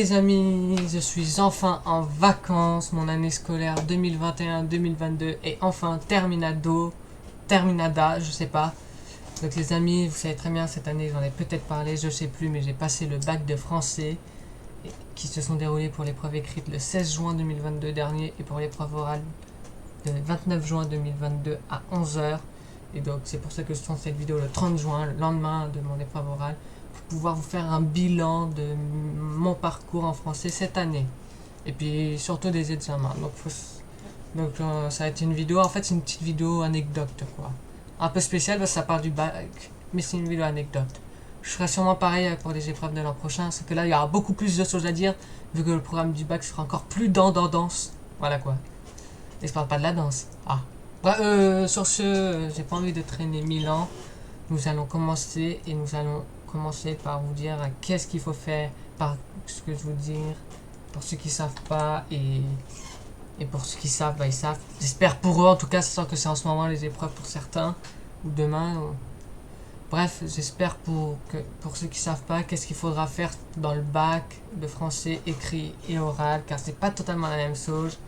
les amis, je suis enfin en vacances, mon année scolaire 2021-2022 est enfin terminada, je sais pas. Donc les amis, vous savez très bien, cette année j'en ai peut-être parlé, je sais plus, mais j'ai passé le bac de français qui se sont déroulés pour l'épreuve écrite le 16 juin 2022 dernier et pour l'épreuve orale le 29 juin 2022 à 11h. Et donc c'est pour ça que je tourne cette vidéo le 30 juin, le lendemain de mon épreuve orale, pour pouvoir vous faire un bilan de mon parcours en français cette année. Et puis surtout des examens. Donc ça va être une vidéo, en fait c'est une petite vidéo anecdote quoi. Un peu spéciale parce que ça parle du bac, mais c'est une vidéo anecdote. Je ferai sûrement pareil pour les épreuves de l'an prochain, parce que là il y aura beaucoup plus de choses à dire, vu que le programme du bac sera encore plus danse. Voilà quoi. Et je parle pas de la danse. Ah. Ouais, sur ce, j'ai pas envie de traîner 1000 ans. Nous allons commencer par vous dire qu'est-ce qu'il faut faire, par ce que je veux dire, pour ceux qui savent pas et pour ceux qui savent, bah ils savent. J'espère pour eux en tout cas, sachant que c'est en ce moment les épreuves pour certains, ou demain. Bref, j'espère pour ceux qui savent pas, qu'est-ce qu'il faudra faire dans le bac de français écrit et oral, car c'est pas totalement la même chose.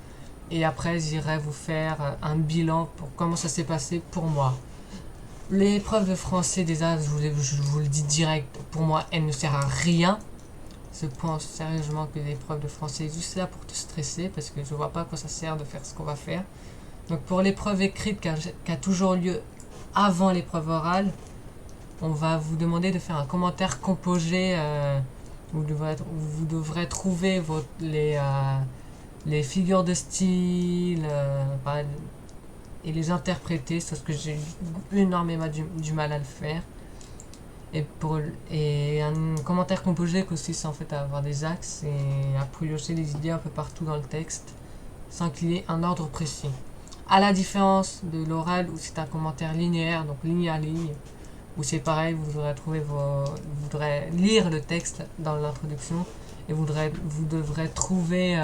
Et après, j'irai vous faire un bilan pour comment ça s'est passé pour moi. L'épreuve de français, déjà, je vous le dis direct, pour moi, elle ne sert à rien. Je pense sérieusement que l'épreuve de français est juste là pour te stresser, parce que je vois pas à quoi ça sert de faire ce qu'on va faire. Donc pour l'épreuve écrite qui a toujours lieu avant l'épreuve orale, on va vous demander de faire un commentaire composé. Vous devrez trouver les figures de style et les interpréter, sauf que j'ai énormément du mal à le faire. Et un commentaire composé consiste en fait à avoir des axes et à piocher les idées un peu partout dans le texte sans qu'il y ait un ordre précis. À la différence de l'oral où c'est un commentaire linéaire, donc ligne à ligne, où c'est pareil, vous devrez lire le texte dans l'introduction et vous devrez trouver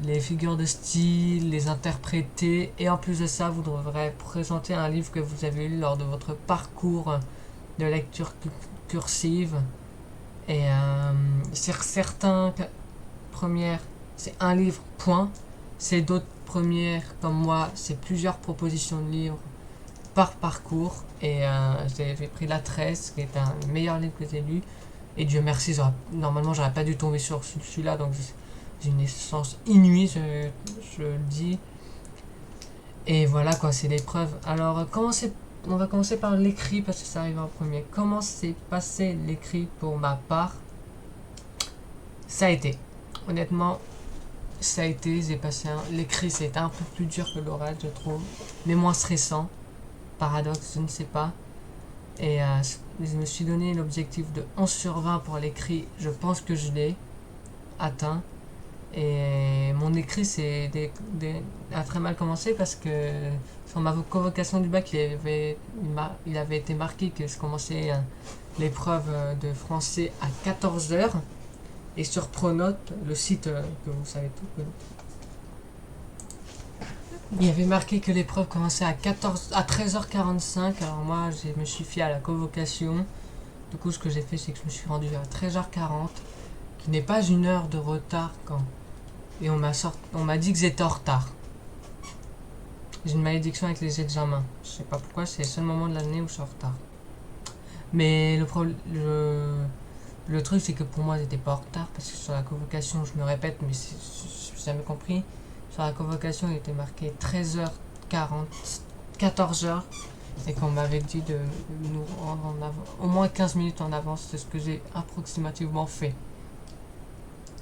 les figures de style, les interpréter, et en plus de ça, vous devrez présenter un livre que vous avez lu lors de votre parcours de lecture cursive. Et sur certains premières, c'est un livre, point. C'est d'autres premières, comme moi, c'est plusieurs propositions de livres par parcours. Et j'ai pris la 13, qui est un meilleur livre que j'ai lu. Et Dieu merci, normalement, j'aurais pas dû tomber sur celui-là, donc j'ai une chance inouïe, je le dis. Et voilà quoi, c'est l'épreuve. Alors, on va commencer par l'écrit parce que ça arrive en premier. Comment s'est passé l'écrit pour ma part? Ça a été. Honnêtement, ça a été. L'écrit, c'était un peu plus dur que l'oral, je trouve. Mais moins stressant. Paradoxe, je ne sais pas. Et je me suis donné l'objectif de 11 sur 20 pour l'écrit. Je pense que je l'ai atteint. Et mon écrit a très mal commencé parce que sur ma convocation du bac, il avait été marqué que je commençais l'épreuve de français à 14h. Et sur Pronote, le site que vous savez tout, il y avait marqué que l'épreuve commençait à 13h45. Alors moi, je me suis fié à la convocation. Du coup, ce que j'ai fait, c'est que je me suis rendu à 13h40, qui n'est pas une heure de retard et on m'a dit que j'étais en retard. J'ai une malédiction avec les examens. Je sais pas pourquoi, c'est le seul moment de l'année où je suis en retard. Mais le truc, c'est que pour moi, j'étais pas en retard, parce que sur la convocation, je me répète, mais j'ai jamais compris. Sur la convocation, il était marqué 13h40, 14h, et qu'on m'avait dit de nous rendre en avant, au moins 15 minutes en avance. C'est ce que j'ai approximativement fait.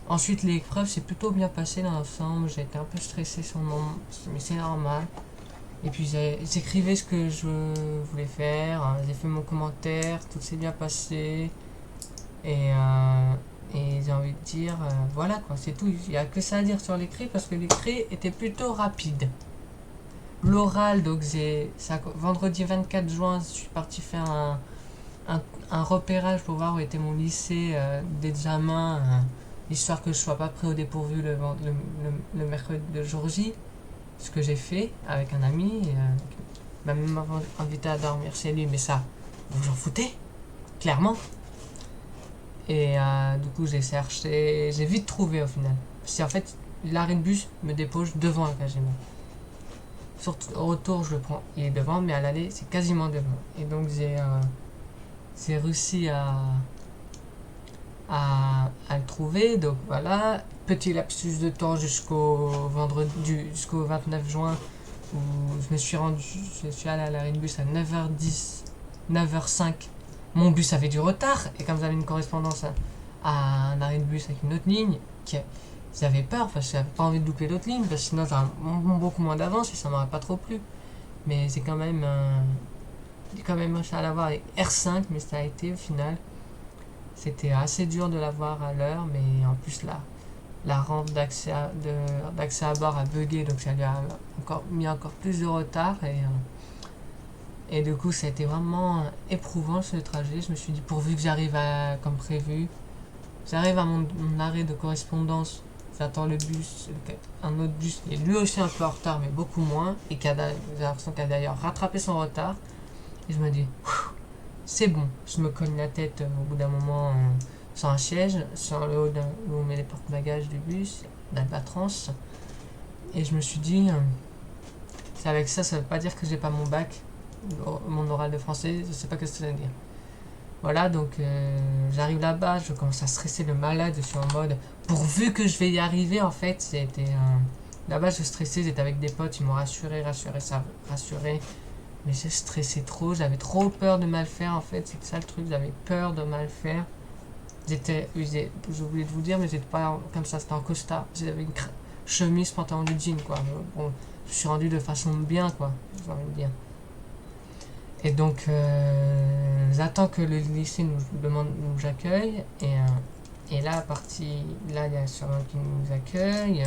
Ensuite, l'épreuve s'est plutôt bien passée dans l'ensemble. J'ai été un peu stressé sur le moment, mais c'est normal. Et puis j'écrivais ce que je voulais faire. J'ai fait mon commentaire, tout s'est bien passé. Et j'ai envie de dire, voilà quoi, c'est tout. Il n'y a que ça à dire sur l'écrit parce que l'écrit était plutôt rapide. L'oral, donc vendredi 24 juin, je suis parti faire un repérage pour voir où était mon lycée d'examen. Histoire que je sois pas pris au dépourvu le mercredi de jour J, ce que j'ai fait avec un ami, m'a même invité à dormir chez lui, mais ça, vous en foutez, clairement. Et du coup, j'ai cherché, j'ai vite trouvé au final. Parce qu'en fait, l'arrêt de bus me dépose devant le quasiment. Surtout au retour, je le prends, il est devant, mais à l'aller, c'est quasiment devant. Et donc, j'ai réussi à le trouver. Donc voilà, petit lapsus de temps jusqu'au 29 juin, où je suis allé à l'arrêt de bus à 9h10, 9h05. Mon bus avait du retard, et comme j'avais une correspondance à un arrêt de bus avec une autre ligne, j'avais peur parce que j'avais pas envie de louper l'autre ligne, parce que sinon j'aurais beaucoup moins d'avance et ça m'aurait pas trop plu. Mais j'ai quand même réussi à l'avoir avec R5, mais ça a été au final. C'était assez dur de l'avoir à l'heure, mais en plus la rampe d'accès à bord a bugué, donc ça lui a mis encore plus de retard. Et du coup, ça a été vraiment éprouvant ce trajet. Je me suis dit, pourvu que j'arrive comme prévu, j'arrive à mon arrêt de correspondance, j'attends le bus, un autre bus qui est lui aussi un peu en retard, mais beaucoup moins, et j'ai l'impression qu'il a d'ailleurs rattrapé son retard. Et je me dis, c'est bon. Je me cogne la tête au bout d'un moment sur un siège, sur le haut où on met les porte-bagages du bus, d'Albatros. Et je me suis dit, c'est avec ça, ça veut pas dire que j'ai pas mon bac, mon oral de français, je sais pas ce que ça veut dire. Voilà, donc j'arrive là-bas, je commence à stresser le malade, je suis en mode, pourvu que je vais y arriver, en fait, là-bas, je stressais, j'étais avec des potes, ils m'ont rassuré, mais j'ai stressé trop, j'avais trop peur de mal faire, en fait, c'est ça le truc, j'avais peur de mal faire. J'ai oublié de vous dire, mais j'étais pas comme ça, c'était en costard, j'avais une chemise, pantalon de jean, quoi. Bon, je suis rendu de façon bien, quoi, j'ai envie de dire. Et donc, j'attends que le lycée nous accueille. Et là, il y a sûrement qui nous accueille.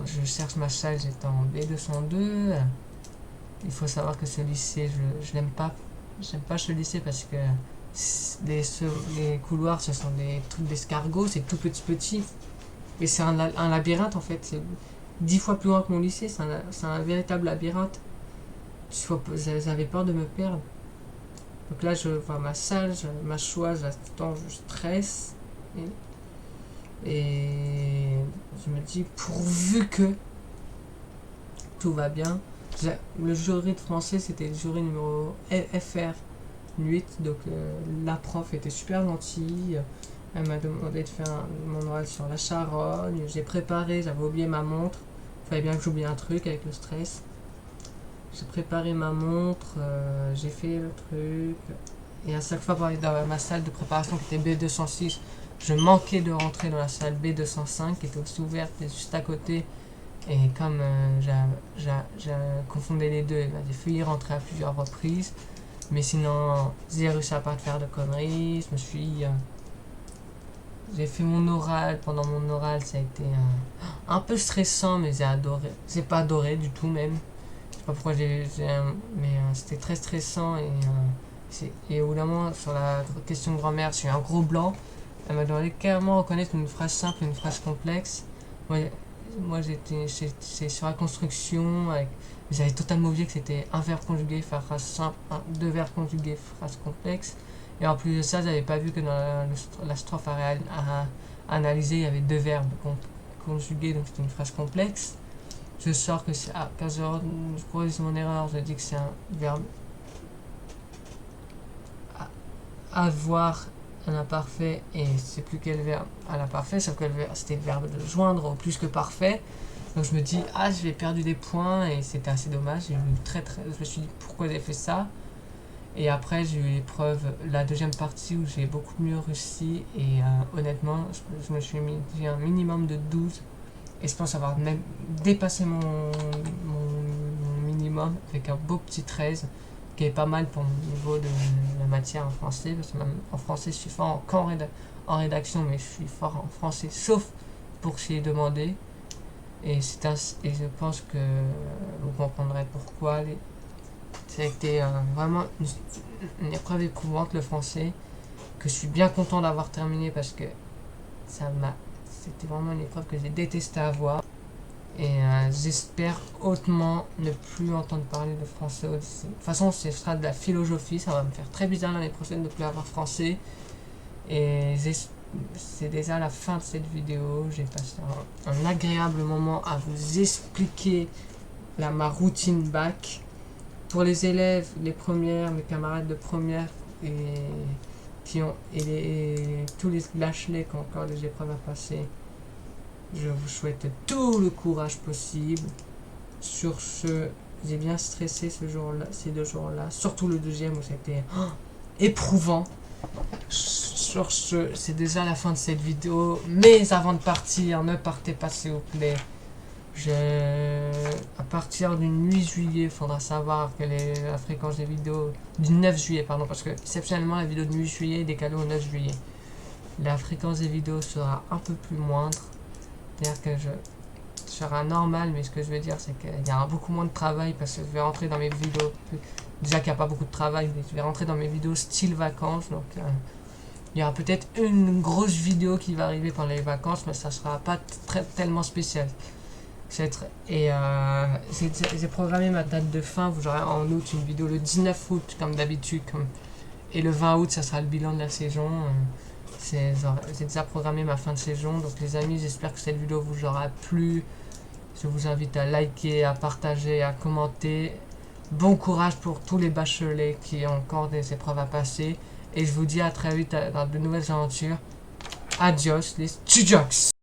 Je cherche ma salle, j'étais en B202. Il faut savoir que ce lycée, je l'aime pas. J'aime pas ce lycée parce que les couloirs, ce sont des trucs d'escargot, c'est tout petit. Et c'est un labyrinthe en fait. C'est 10 fois plus grand que mon lycée, c'est un véritable labyrinthe. J'avais peur de me perdre. Donc là, je vois ma salle, je m'assois, j'attends, je stresse. Et je me dis, pourvu que tout va bien. Le jury de français, c'était le jury numéro FR 8. Donc la prof était super gentille. Elle m'a demandé de faire mon oral sur la charogne. J'ai préparé, j'avais oublié ma montre. Il fallait bien que j'oublie un truc avec le stress. J'ai préparé ma montre, j'ai fait le truc. Et à chaque fois pour aller dans ma salle de préparation qui était B206, je manquais de rentrer dans la salle B205 qui était aussi ouverte, qui était juste à côté. Et comme j'ai confondé les deux, j'ai failli y rentrer à plusieurs reprises. Mais sinon, j'ai réussi à pas faire de conneries. J'ai fait mon oral. Pendant mon oral, ça a été un peu stressant, mais j'ai adoré. J'ai pas adoré du tout même. Je sais pas pourquoi mais c'était très stressant. Et au bout d'un moment, sur la question de grammaire, j'ai eu un gros blanc. Elle m'a demandé clairement reconnaître une phrase simple et une phrase complexe. Moi c'est sur la construction. J'avais totalement oublié que c'était un verbe conjugué, phrase simple, deux verbes conjugués, phrase complexe. Et en plus de ça, j'avais pas vu que dans la strophe à analyser, il y avait deux verbes conjugués, donc c'était une phrase complexe. Je sors que c'est à 15h, je corrige mon erreur, je dis que c'est un verbe avoir un imparfait et c'est plus quel verbe à l'imparfait, sauf que c'était le verbe de joindre au plus que parfait. Donc je me dis, j'ai perdu des points et c'était assez dommage. Je me suis dit, pourquoi j'ai fait ça? Et après, j'ai eu l'épreuve, la deuxième partie où j'ai beaucoup mieux réussi. Et honnêtement, je me suis mis un minimum de 12. Et je pense avoir même dépassé mon minimum avec un beau petit 13, qui est pas mal pour mon niveau de la matière en français. Parce que même en français, je suis fort en rédaction, mais je suis fort en français, sauf pour ce qui est demandé. Et je pense que vous comprendrez pourquoi. Ça a été vraiment une épreuve éprouvante, le français, que je suis bien content d'avoir terminé parce que c'était vraiment une épreuve que j'ai détesté avoir. Et j'espère hautement ne plus entendre parler de français au lycée. De toute façon, ce sera de la philosophie, ça va me faire très bizarre l'année prochaine de ne plus avoir français. Et c'est déjà la fin de cette vidéo. J'ai passé un agréable moment à vous expliquer ma routine bac. Pour les élèves, les premières, mes camarades de première et tous les bachelors qui ont encore des épreuves à passer, je vous souhaite tout le courage possible. Sur ce, j'ai bien stressé ces 2 jours-là, surtout le deuxième où c'était éprouvant. Sur ce, c'est déjà la fin de cette vidéo, mais avant de partir, ne partez pas s'il vous plaît. À partir du 8 juillet, il faudra savoir quelle est la fréquence des vidéos. Du 9 juillet, pardon, parce que exceptionnellement, la vidéo du 8 juillet est décalée au 9 juillet. La fréquence des vidéos sera un peu plus moindre. C'est-à-dire que sera normal, mais ce que je veux dire, c'est qu'il y aura beaucoup moins de travail parce que je vais rentrer dans mes vidéos. Déjà qu'il n'y a pas beaucoup de travail, mais je vais rentrer dans mes vidéos style vacances. Donc, il y aura peut-être une grosse vidéo qui va arriver pendant les vacances, mais ça sera pas tellement spécial. Et j'ai programmé ma date de fin. Vous aurez en août une vidéo le 19 août, comme d'habitude. Et le 20 août, ça sera le bilan de la saison. J'ai déjà programmé ma fin de saison. Donc, les amis, j'espère que cette vidéo vous aura plu. Je vous invite à liker, à partager, à commenter. Bon courage pour tous les bacheliers qui ont encore des épreuves à passer. Et je vous dis à très vite dans de nouvelles aventures. Adios les Stujox.